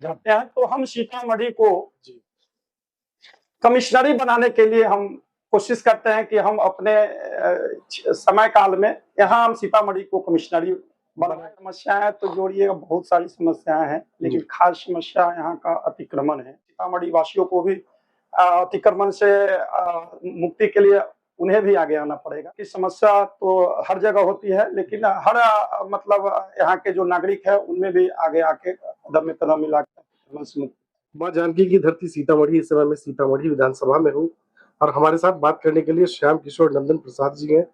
जाते हैं, तो हम सीतामढ़ी को कमिश्नरी बनाने के लिए हम कोशिश करते हैं कि हम अपने समय काल में यहाँ हम सीतामढ़ी को कमिश्नरी बनाए। समस्याएं तो जोड़िए बहुत सारी समस्याएं हैं, लेकिन खास समस्या यहाँ का अतिक्रमण है। सीतामढ़ी वासियों को भी अतिक्रमण से मुक्ति के लिए उन्हें भी आगे आना पड़ेगा। कि समस्या तो हर जगह होती है, लेकिन हर मतलब यहाँ के जो नागरिक है उनमें भी आगे आके कदम में कदम मिला के। माँ जानकी की धरती सीतामढ़ी, इस समय मैं सीतामढ़ी विधानसभा में हूँ और हमारे साथ बात करने के लिए श्याम किशोर नंदन प्रसाद जी हैं,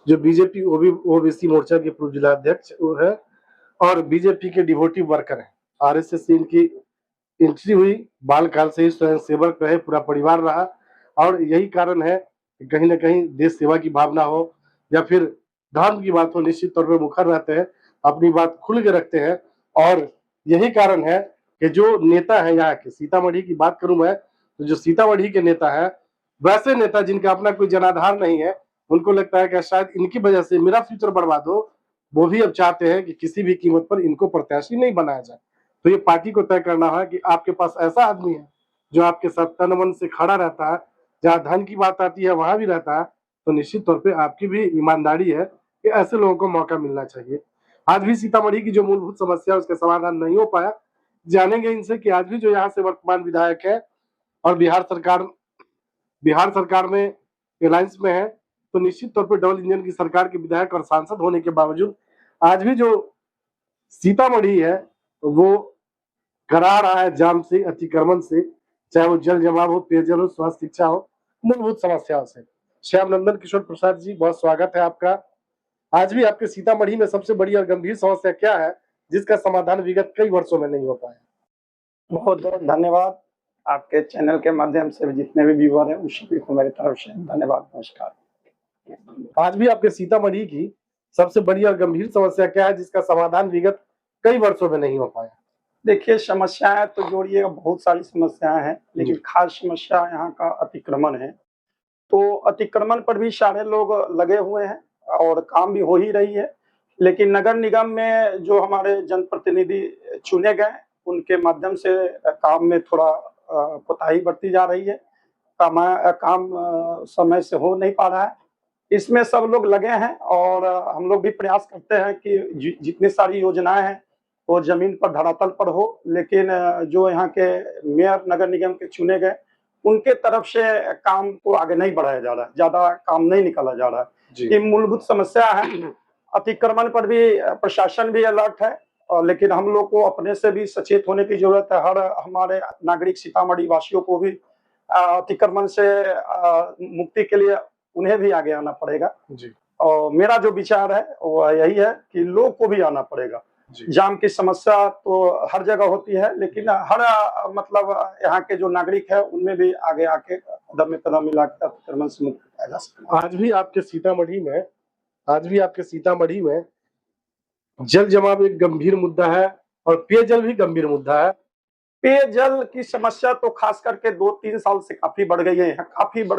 जो बीजेपी ओबीसी मोर्चा के पूर्व जिला अध्यक्ष है और बीजेपी के डिवोटी वर्कर हैं। आरएसएस से इनकी एंट्री हुई, बाल काल से ही स्वयं सेवक रहे, पूरा परिवार रहा और यही कारण है कि कहीं ना कहीं देश सेवा की भावना हो या फिर धर्म की बात हो, निश्चित तौर पर मुखर रहते हैं, अपनी बात खुल के रखते हैं। और यही कारण है कि जो नेता है यहाँ के, सीतामढ़ी की बात करूं मैं तो जो सीतामढ़ी के नेता है, वैसे नेता जिनका अपना कोई जनाधार नहीं है, उनको लगता है कि शायद इनकी वजह से मेरा फ्यूचर बर्बाद हो, वो भी अब चाहते हैं कि किसी भी कीमत पर इनको प्रत्याशी नहीं बनाया जाए। तो ये पार्टी को तय करना है कि आपके पास ऐसा आदमी है जो आपके साथ तन मन से खड़ा रहता है, जहाँ धन की बात आती है वहां भी रहता है, तो निश्चित तौर पर आपकी भी ईमानदारी है कि ऐसे लोगों को मौका मिलना चाहिए। आज भी सीतामढ़ी की जो मूलभूत समस्या है उसका समाधान नहीं हो पाया। जानेंगे इनसे कि आज भी जो यहाँ से वर्तमान विधायक है और बिहार सरकार में अलायंस में है, तो निश्चित तौर पर डबल इंजन की सरकार के विधायक और सांसद होने के बावजूद आज भी जो सीतामढ़ी है वो करा रहा है जाम से, अतिक्रमण से, चाहे वो जल जमाव हो, पेयजल हो, स्वास्थ्य, शिक्षा हो, मूलभूत समस्याओं से। श्याम नंदन किशोर प्रसाद जी, बहुत स्वागत है आपका। आज भी आपके सीतामढ़ी में सबसे बड़ी और गंभीर समस्या क्या है जिसका समाधान विगत कई वर्षों में नहीं हो पाया? बहुत बहुत धन्यवाद। आपके चैनल के माध्यम से जितने भी व्यूअर हैं उन सभी को मेरी तरफ से धन्यवाद, नमस्कार। आज भी आपके सीतामढ़ी की सबसे बड़ी और गंभीर समस्या क्या है जिसका समाधान विगत कई वर्षों में नहीं हो पाया? देखिए, समस्याएं तो जोड़िए बहुत सारी समस्याएं हैं, लेकिन खास समस्या यहाँ का अतिक्रमण है। तो अतिक्रमण पर भी सारे लोग लगे हुए हैं और काम भी हो ही रही है, लेकिन नगर निगम में जो हमारे जनप्रतिनिधि चुने गए उनके माध्यम से काम में थोड़ा कोताही बढ़ती जा रही है। काम समय से हो नहीं पा रहा है। इसमें सब लोग लगे हैं और हम लोग भी प्रयास करते हैं कि जितनी सारी योजनाएं हैं वो जमीन पर धरातल पर हो, लेकिन जो यहाँ के मेयर नगर निगम के चुने गए उनके तरफ से काम को आगे नहीं बढ़ाया जा रहा है, ज्यादा काम नहीं निकाला जा रहा है। ये मूलभूत समस्या है। अतिक्रमण पर भी प्रशासन भी अलर्ट है, लेकिन हम लोग को अपने से भी सचेत होने की जरूरत है। हर हमारे नागरिक सीतामढ़ी वासियों को भी अतिक्रमण से मुक्ति के लिए उन्हें भी आगे आना पड़ेगा जी। और मेरा जो विचार है वो यही है कि लोग को भी आना पड़ेगा। जाम की समस्या तो हर जगह होती है, लेकिन हर मतलब यहाँ के जो नागरिक है उनमें भी आगे आके कदम में कदम मिला के अतिक्रमण से मुक्त किया जा सकता है। आज भी आपके सीतामढ़ी में जल जमाव एक गंभीर मुद्दा है और पेयजल भी गंभीर मुद्दा है। पेयजल की समस्या तो खास करके 2-3 साल से काफी बढ़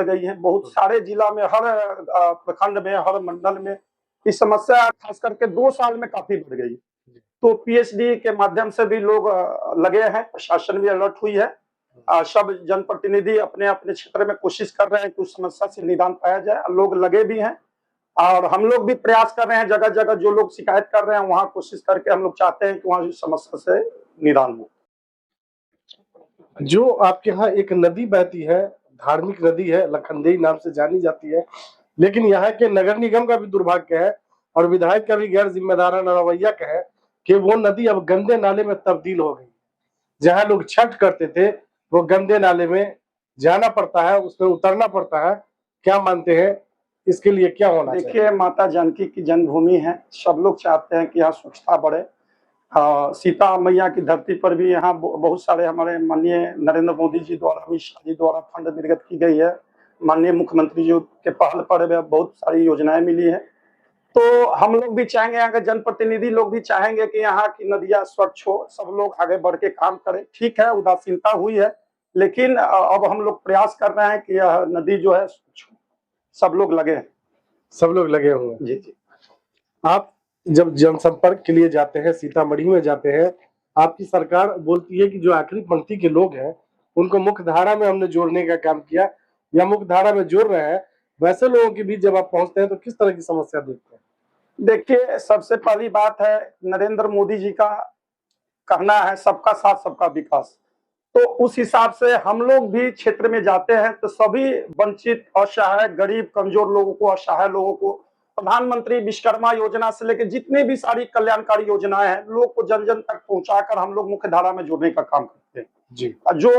गई है, बहुत सारे जिला में, हर प्रखंड में, हर मंडल में इस समस्या खास करके 2 साल में काफी बढ़ गई। तो पीएचडी के माध्यम से भी लोग लगे हैं, प्रशासन भी अलर्ट हुई है। सब जनप्रतिनिधि अपने अपने क्षेत्र में कोशिश कर रहे हैं कि उस समस्या से निदान पाया जाए, लोग लगे भी हैं और हम लोग भी प्रयास कर रहे हैं। जगह जगह जो लोग शिकायत कर रहे हैं वहां कोशिश करके हम लोग चाहते हैं कि वहां समस्या से निदान हो। जो आपके यहाँ एक नदी बहती है, धार्मिक नदी है, लखनदेई नाम से जानी जाती है, लेकिन यहाँ के नगर निगम का भी दुर्भाग्य है और विधायक का भी गैर जिम्मेदाराना रवैया का है कि वो नदी अब गंदे नाले में तब्दील हो गई। जहाँ लोग छठ करते थे वो गंदे नाले में जाना पड़ता है, उसमें उतरना पड़ता है। क्या मानते हैं इसके लिए क्या होना चाहिए? देखिए, माता जानकी की जन्मभूमि है, सब लोग चाहते हैं कि यहाँ स्वच्छता बढ़े। सीता मैया की धरती पर भी यहाँ बहुत सारे हमारे माननीय नरेंद्र मोदी जी द्वारा, अमित शाह जी द्वारा फंड निर्गत की गई है। माननीय मुख्यमंत्री जी के पहल पर बहुत सारी योजनाएं मिली है। तो हम लोग भी चाहेंगे, यहाँ के जनप्रतिनिधि लोग भी चाहेंगे कि यहाँ की नदियां स्वच्छ हो, सब लोग आगे बढ़ के काम करें। ठीक है, उदासीनता हुई है, लेकिन अब हम लोग प्रयास कर रहे हैं कि यह नदी जो है स्वच्छ हो। सब लोग लगे हुए हैं। जी। आप जब जनसंपर्क के लिए जाते हैं, सीतामढ़ी में जाते हैं, आपकी सरकार बोलती है कि जो आखिरी पंक्ति के लोग हैं उनको मुख्य धारा में हमने जोड़ने का काम किया या मुख्य धारा में जोड़ रहे हैं, वैसे लोगों के बीच जब आप पहुंचते हैं तो किस तरह की समस्या देखते हैं? देखिए, सबसे पहली बात है, नरेंद्र मोदी जी का कहना है सबका साथ सबका विकास। तो उस हिसाब से हम लोग भी क्षेत्र में जाते हैं तो सभी वंचित, असहाय, गरीब, कमजोर लोगों को, असहाय लोगों को प्रधानमंत्री विश्वकर्मा योजना से लेकर जितने भी सारी कल्याणकारी योजनाएं हैं, लोग को जन जन तक पहुंचाकर हम लोग मुख्य धारा में जोड़ने का काम करते हैं जी, जो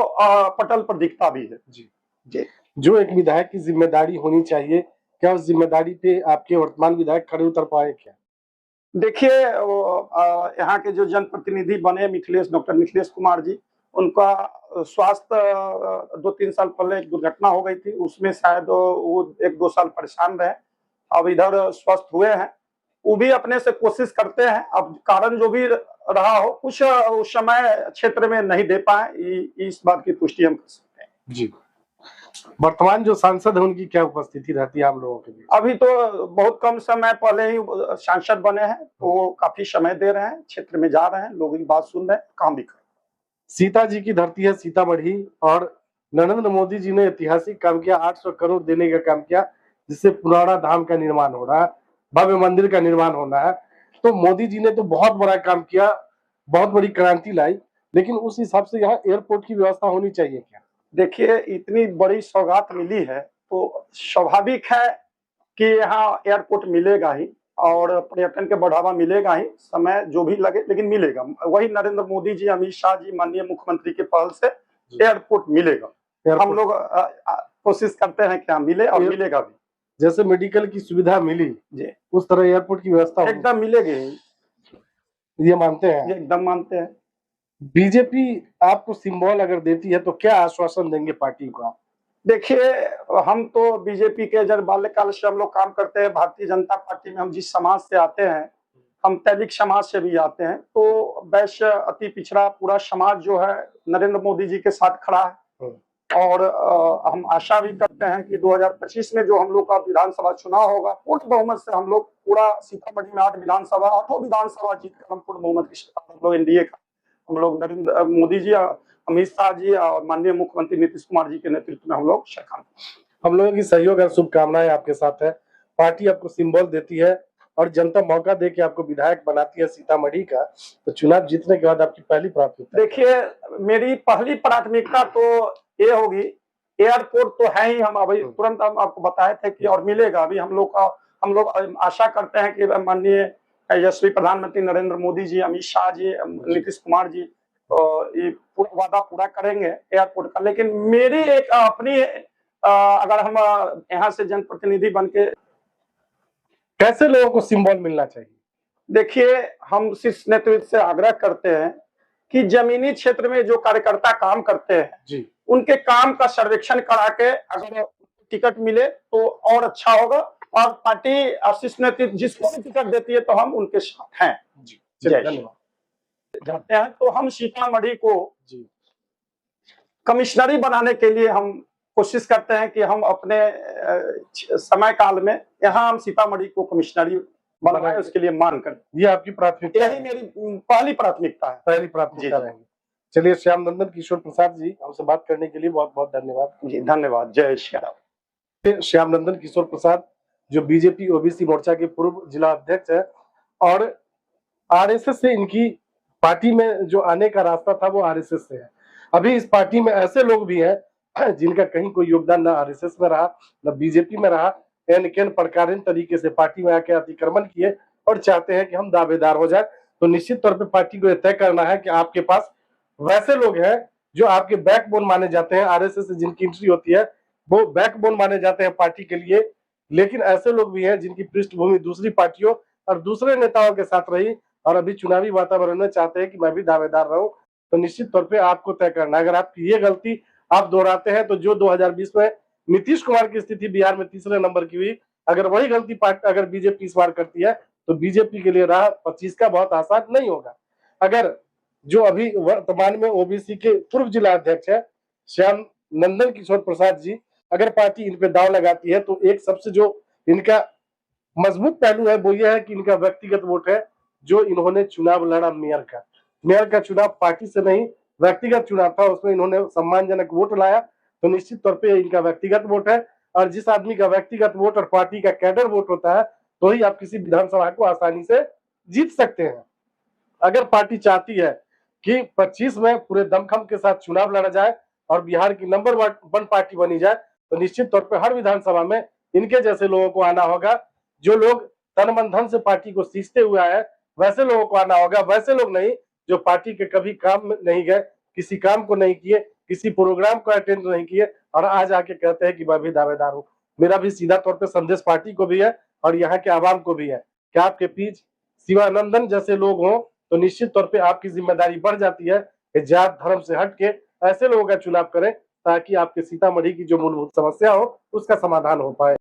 पटल पर दिखता भी है। जी, जी। जो एक विधायक की जिम्मेदारी होनी चाहिए, क्या उस जिम्मेदारी पे आपके वर्तमान विधायक खड़े उतर पाए क्या? देखिए, यहाँ के जो जनप्रतिनिधि बने डॉक्टर मिथिलेश कुमार जी, उनका स्वास्थ्य 2-3 साल पहले एक दुर्घटना हो गई थी, उसमें शायद वो 1-2 साल परेशान रहे। अब इधर स्वस्थ हुए हैं, वो भी अपने से कोशिश करते हैं। अब कारण जो भी रहा हो, कुछ उस समय क्षेत्र में नहीं दे पाए, इस बात की पुष्टि हम कर सकते हैं। जी। वर्तमान जो सांसद है उनकी क्या उपस्थिति रहती है आप लोगों के बीच? अभी तो बहुत कम समय पहले ही सांसद बने हैं, वो काफी समय दे रहे हैं, क्षेत्र में जा रहे हैं, लोगों की बात सुन रहे हैं, काम भी कर रहे हैं। सीता जी की धरती है सीतामढ़ी और नरेंद्र मोदी जी ने ऐतिहासिक काम किया, 800 करोड़ देने का काम किया, जिससे पुराना धाम का निर्माण हो रहा है, भव्य मंदिर का निर्माण होना है। तो मोदी जी ने तो बहुत बड़ा काम किया, बहुत बड़ी क्रांति लाई, लेकिन उस हिसाब से यहाँ एयरपोर्ट की व्यवस्था होनी चाहिए क्या? देखिए, इतनी बड़ी सौगात मिली है तो स्वाभाविक है कि यहाँ एयरपोर्ट मिलेगा ही और पर्यटन के बढ़ावा मिलेगा ही, समय जो भी लगे लेकिन मिलेगा। वही नरेंद्र मोदी जी, अमित शाह जी, माननीय मुख्यमंत्री के पहल से एयरपोर्ट मिलेगा। हम लोग कोशिश करते हैं कि मिले और मिलेगा भी। जैसे मेडिकल की सुविधा मिली जी, उस तरह एयरपोर्ट की व्यवस्था एकदम मिलेगी, ये मानते हैं? एकदम मानते हैं। बीजेपी आपको सिंबल अगर देती है तो क्या आश्वासन देंगे पार्टी को आप? देखिए, हम तो बीजेपी के जब बाल्यकाल से हम लोग काम करते हैं, भारतीय जनता पार्टी में हम जिस समाज से आते हैं, हम तैलिक समाज से भी आते हैं, तो वैश्य, अति पिछड़ा पूरा समाज जो है नरेंद्र मोदी जी के साथ खड़ा है। और हम आशा भी करते हैं कि 2025 में जो हम लोग का विधानसभा चुनाव होगा, पूर्ण बहुमत से हम लोग पूरा सीतामढ़ी में 8 विधानसभा, 8 विधानसभा जीतकर हम पूर्ण बहुमत की सरकार, हम लोग एनडीए का, हम लोग नरेंद्र मोदी जी, अमित शाह जी और माननीय मुख्यमंत्री नीतीश कुमार जी के नेतृत्व में हम लोग सरकार, हम लोगों की सहयोग और शुभकामनाएं आपके साथ है। पार्टी आपको सिंबल देती है और जनता मौका दे के आपको विधायक बनाती है सीतामढ़ी का, तो चुनाव जीतने के बाद आपकी पहली प्राथमिकता? देखिए, मेरी पहली प्राथमिकता तो ये होगी, एयरपोर्ट तो है ही, हम अभी तुरंत हम आपको बताए थे कि और मिलेगा भी। हम लोग आशा करते हैं कि माननीय यशस्वी प्रधानमंत्री नरेंद्र मोदी जी, अमित शाह जी, नीतीश कुमार जी ये पूरा वादा पूरा करेंगे एयरपोर्ट का। लेकिन मेरी एक अपनी अगर हम यहाँ से जनप्रतिनिधि बन के, कैसे लोगों को सिंबल मिलना चाहिए? देखिए, हम शीर्ष नेतृत्व से आग्रह करते हैं कि जमीनी क्षेत्र में जो कार्यकर्ता काम करते हैं जी, उनके काम का सर्वेक्षण करा के अगर टिकट मिले तो और अच्छा होगा, और पार्टी शीर्ष नेतृत्व जिसको भी टिकट देती है तो हम उनके साथ हैं। जी, धन्यवाद। जाते हैं तो हम सीतामढ़ी को कमिश्नरी बनाने के लिए हम कोशिश करते हैं कि हम अपने समय काल में यहाँ हम सीतामढ़ी को कमिश्नरी बनाए, उसके लिए मांग करें। ये आपकी प्राथमिकता? यही मेरी पहली प्राथमिकता है। पहली प्राथमिकता रहेगी। चलिए, श्याम नंदन किशोर प्रसाद जी, हमसे बात करने के लिए बहुत बहुत धन्यवाद। जी, धन्यवाद। जय श्री राम। श्याम नंदन किशोर प्रसाद जो बीजेपी ओबीसी मोर्चा के पूर्व जिला अध्यक्ष है और आरएसएस से इनकी पार्टी में जो आने का रास्ता था वो आरएसएस से है। अभी इस पार्टी में ऐसे लोग भी हैं जिनका कहीं कोई योगदान न आरएसएस में रहा न बीजेपी में रहा, एन प्रकारीन तरीके से पार्टी में आके अतिक्रमण किए और चाहते हैं कि हम दावेदार हो जाए। तो निश्चित तौर पे पार्टी को यह तय करना है कि आपके पास वैसे लोग हैं जो आपके बैकबोन माने जाते हैं, आरएसएस से जिनकी एंट्री होती है वो बैकबोन माने जाते हैं पार्टी के लिए, लेकिन ऐसे लोग भी हैं जिनकी पृष्ठभूमि दूसरी पार्टियों और दूसरे नेताओं के साथ रही और अभी चुनावी वातावरण में चाहते हैं कि मैं भी दावेदार रहूं। तो निश्चित तौर पे आपको तय करना है। अगर आपकी ये गलती आप दोहराते हैं तो जो 2020 में नीतीश कुमार की स्थिति बिहार में तीसरे नंबर की हुई, अगर वही गलती अगर बीजेपी इस बार करती है तो बीजेपी के लिए राह 25 का बहुत आसान नहीं होगा। अगर जो अभी वर्तमान में ओबीसी के पूर्व जिला अध्यक्ष है श्याम नंदन किशोर प्रसाद जी, अगर पार्टी इन पे दाव लगाती है तो एक सबसे जो इनका मजबूत पहलू है वो ये है कि इनका व्यक्तिगत वोट है जो इन्होंने चुनाव लड़ा मेयर का। मेयर का चुनाव पार्टी से नहीं व्यक्तिगत चुनाव था, उसमें इन्होंने सम्मानजनक वोट लाया, तो निश्चित तौर पे इनका व्यक्तिगत वोट है। और जिस आदमी का व्यक्तिगत वोट और पार्टी का कैडर वोट होता है तो ही आप किसी विधानसभा को आसानी से जीत सकते हैं। अगर पार्टी चाहती है कि 25 में पूरे दमखम के साथ चुनाव लड़ा जाए और बिहार की नंबर 1 पार्टी बनी जाए, तो निश्चित तौर पर हर विधानसभा में इनके जैसे लोगों को आना होगा। जो लोग तन मन धन से पार्टी को सींचते हुए आए, वैसे लोगों को आना होगा, वैसे लोग नहीं जो पार्टी के कभी काम में नहीं गए, किसी काम को नहीं किए, किसी प्रोग्राम को अटेंड नहीं किए और आज आके कहते हैं कि मैं भी दावेदार हूँ। मेरा भी सीधा तौर पे संदेश पार्टी को भी है और यहाँ के आवाम को भी है कि आपके बीच शिवानंदन जैसे लोग हों तो निश्चित तौर पे आपकी जिम्मेदारी बढ़ जाती है कि जात धर्म से हट के ऐसे लोगों का चुनाव करें ताकि आपके सीतामढ़ी की जो मूलभूत समस्या हो उसका समाधान हो पाए।